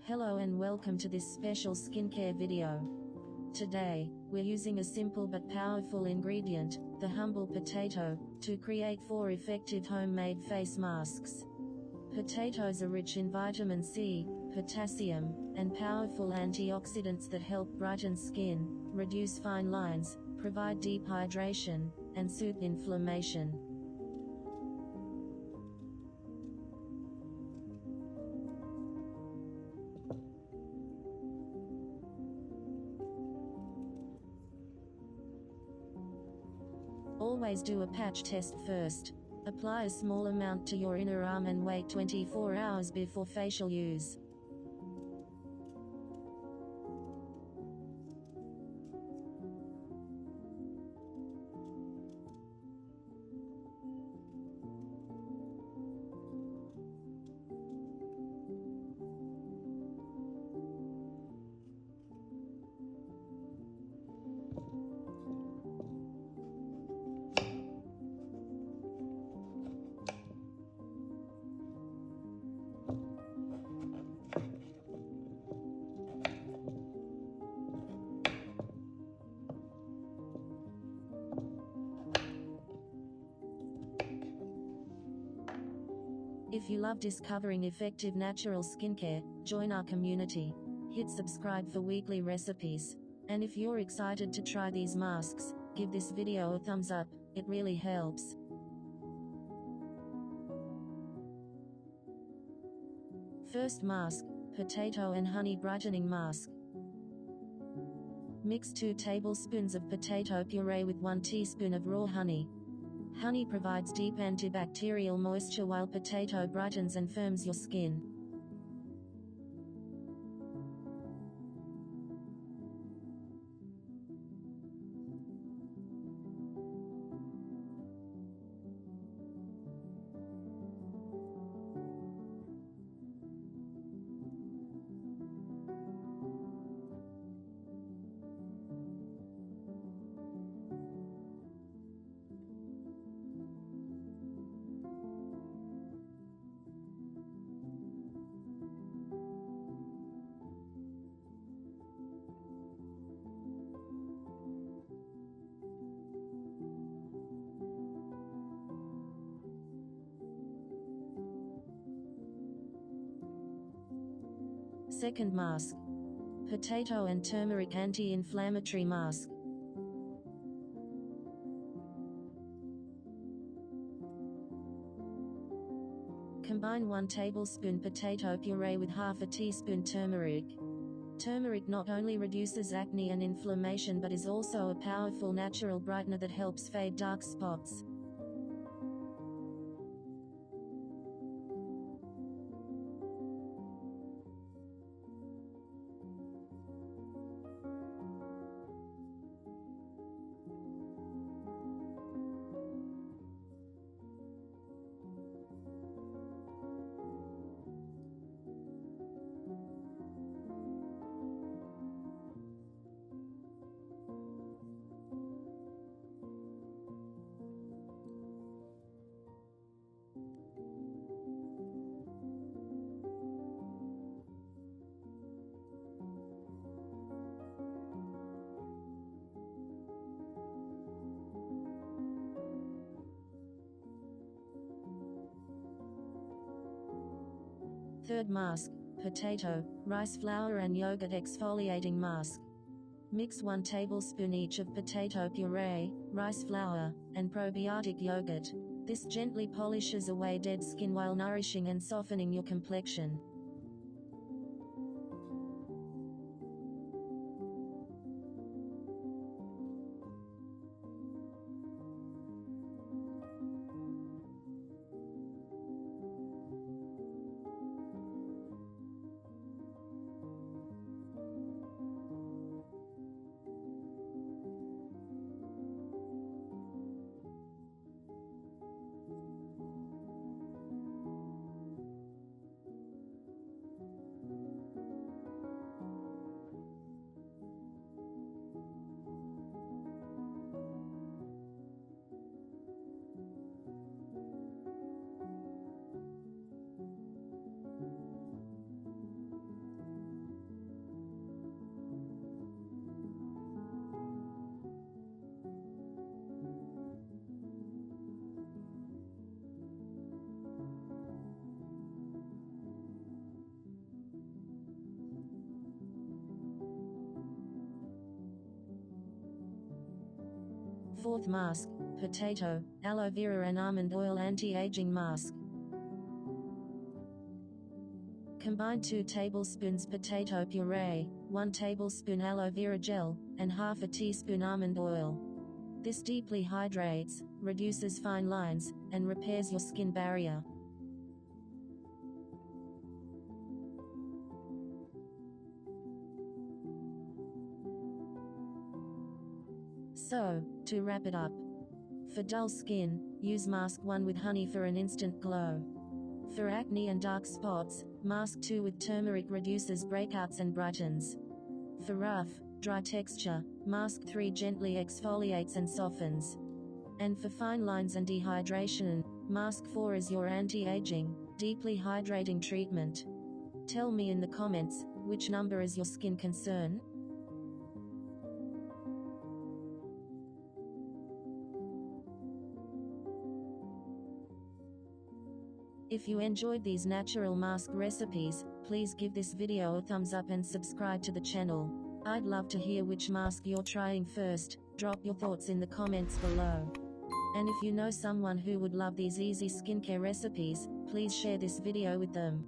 Hello and welcome to this special skincare video. Today, we're using a simple but powerful ingredient, the humble potato, to create 4 effective homemade face masks. Potatoes are rich in vitamin C, potassium, and powerful antioxidants that help brighten skin, reduce fine lines, provide deep hydration, and soothe inflammation. Always do a patch test first. Apply a small amount to your inner arm and wait 24 hours before facial use. If you love discovering effective natural skincare, join our community. Hit subscribe for weekly recipes. And if you're excited to try these masks, give this video a thumbs up, it really helps. First mask, potato and honey brightening mask. Mix 2 tablespoons of potato puree with 1 teaspoon of raw honey. Honey provides deep antibacterial moisture while potato brightens and firms your skin. Second mask, potato and turmeric anti-inflammatory mask. Combine 1 tablespoon potato puree with half a teaspoon turmeric. Turmeric not only reduces acne and inflammation but is also a powerful natural brightener that helps fade dark spots. Third mask, potato, rice flour and yogurt exfoliating mask. Mix 1 tablespoon each of potato puree, rice flour, and probiotic yogurt. This gently polishes away dead skin while nourishing and softening your complexion. Fourth mask, potato, aloe vera and almond oil anti-aging mask. Combine 2 tablespoons potato puree, 1 tablespoon aloe vera gel, and half a teaspoon almond oil. This deeply hydrates, reduces fine lines, and repairs your skin barrier. So, to wrap it up. For dull skin, use mask 1 with honey for an instant glow. For acne and dark spots, mask 2 with turmeric reduces breakouts and brightens. For rough, dry texture, mask 3 gently exfoliates and softens. And for fine lines and dehydration, mask 4 is your anti-aging, deeply hydrating treatment. Tell me in the comments, which number is your skin concern? If you enjoyed these natural mask recipes, please give this video a thumbs up and subscribe to the channel. I'd love to hear which mask you're trying first. Drop your thoughts in the comments below. And if you know someone who would love these easy skincare recipes, please share this video with them.